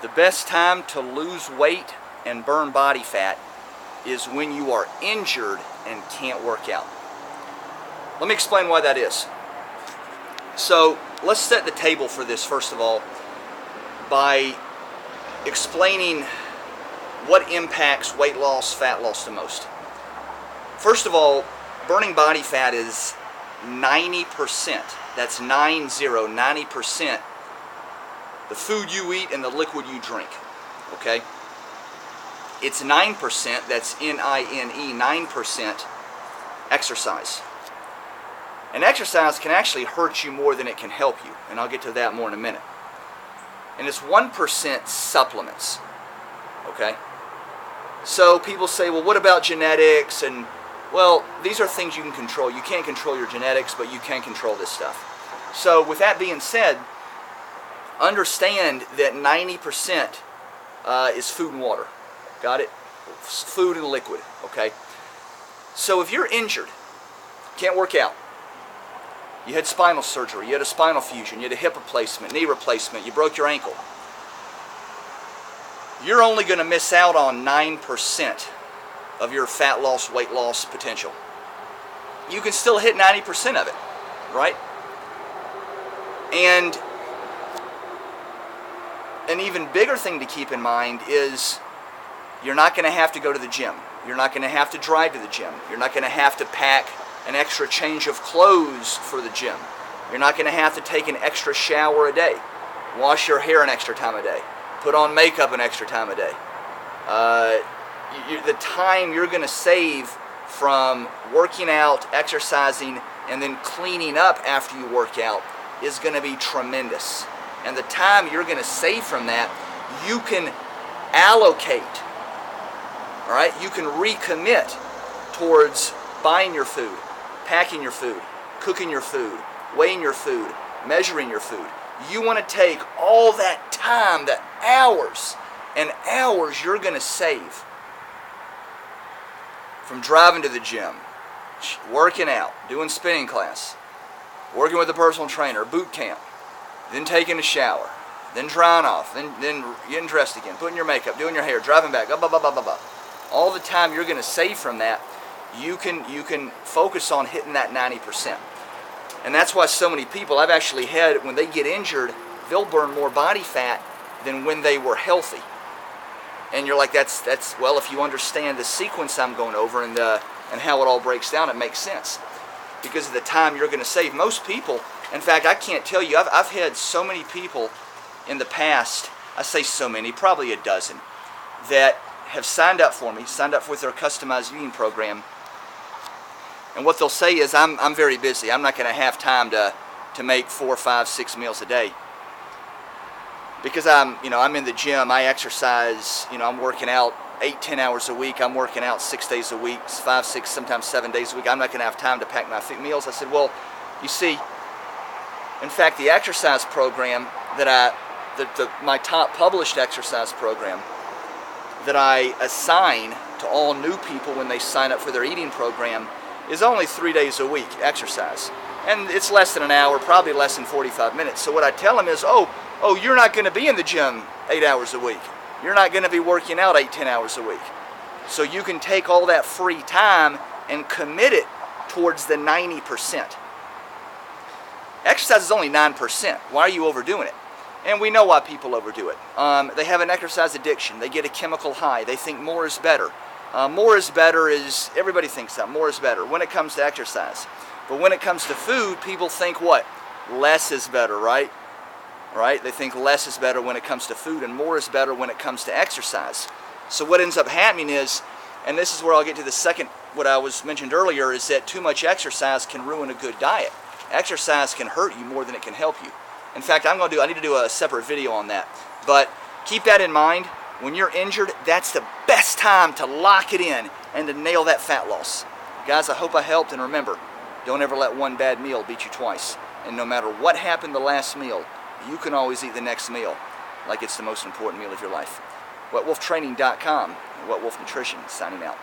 The best time to lose weight and burn body fat is when you are injured and can't work out. Let me explain why that is. So let's set the table for this first of all by explaining what impacts weight loss, fat loss the most. First of all, burning body fat is 90%. That's 90% the food you eat and the liquid you drink. Okay? It's 9%, that's N-I-N-E, 9% exercise. And exercise can actually hurt you more than it can help you, and I'll get to that more in a minute. And it's 1% supplements. Okay? So people say, well, what about genetics? And well, these are things you can control. You can't control your genetics, but you can control this stuff. So with that being said, understand that 90% is food and water. Got it? Food and liquid. Okay? So if you're injured, can't work out, you had spinal surgery, you had a spinal fusion, you had a hip replacement, knee replacement, you broke your ankle, you're only going to miss out on 9% of your fat loss, weight loss potential. You can still hit 90% of it, right? And an even bigger thing to keep in mind is you're not going to have to go to the gym. You're not going to have to drive to the gym. You're not going to have to pack an extra change of clothes for the gym. You're not going to have to take an extra shower a day, wash your hair an extra time a day, put on makeup an extra time a day. The time you're going to save from working out, exercising, and then cleaning up after you work out is going to be tremendous. And the time you're going to save from that, you can allocate. All right? You can recommit towards buying your food, packing your food, cooking your food, weighing your food, measuring your food. You want to take all that time, the hours and hours you're going to save from driving to the gym, working out, doing spinning class, working with a personal trainer, boot camp, then taking a shower, then drying off, then getting dressed again, putting your makeup, doing your hair, driving back, blah, blah, blah, blah, blah, blah. All the time you're going to save from that, you can focus on hitting that 90%. And that's why so many people, I've actually had, when they get injured, they'll burn more body fat than when they were healthy. And you're like, that's well, if you understand the sequence I'm going over and how it all breaks down, it makes sense. Because of the time you're going to save. Most people, in fact, I can't tell you, I've had so many people in the past, I say so many, probably a dozen, that have signed up for me, signed up with their customized eating program. And what they'll say is, I'm very busy. I'm not going to have time to make 4, 5, 6 meals a day. Because I'm in the gym, I exercise, I'm working out 8, 10 hours a week. I'm working out 6 days a week, 5, 6, sometimes 7 days a week. I'm not going to have time to pack my meals. I said, well, you see, in fact, the exercise program that my top published exercise program that I assign to all new people when they sign up for their eating program is only 3 days a week exercise. And it's less than an hour, probably less than 45 minutes. So what I tell them is, oh, you're not going to be in the gym 8 hours a week. You're not going to be working out 8, 10 hours a week. So you can take all that free time and commit it towards the 90%. Exercise is only 9%. Why are you overdoing it? And we know why people overdo it. They have an exercise addiction. They get a chemical high. They think more is better. More is better is, everybody thinks that. More is better when it comes to exercise. But when it comes to food, people think what? Less is better, right? Right? They think less is better when it comes to food and more is better when it comes to exercise. So what ends up happening is, and this is where I'll get to the second, what I was mentioned earlier, is that too much exercise can ruin a good diet. Exercise can hurt you more than it can help you. In fact, I need to do a separate video on that. But keep that in mind. When you're injured, that's the best time to lock it in and to nail that fat loss. Guys, I hope I helped, and remember, don't ever let one bad meal beat you twice. And no matter what happened the last meal, you can always eat the next meal like it's the most important meal of your life. WhatWolfTraining.com and What Wolf Nutrition signing out.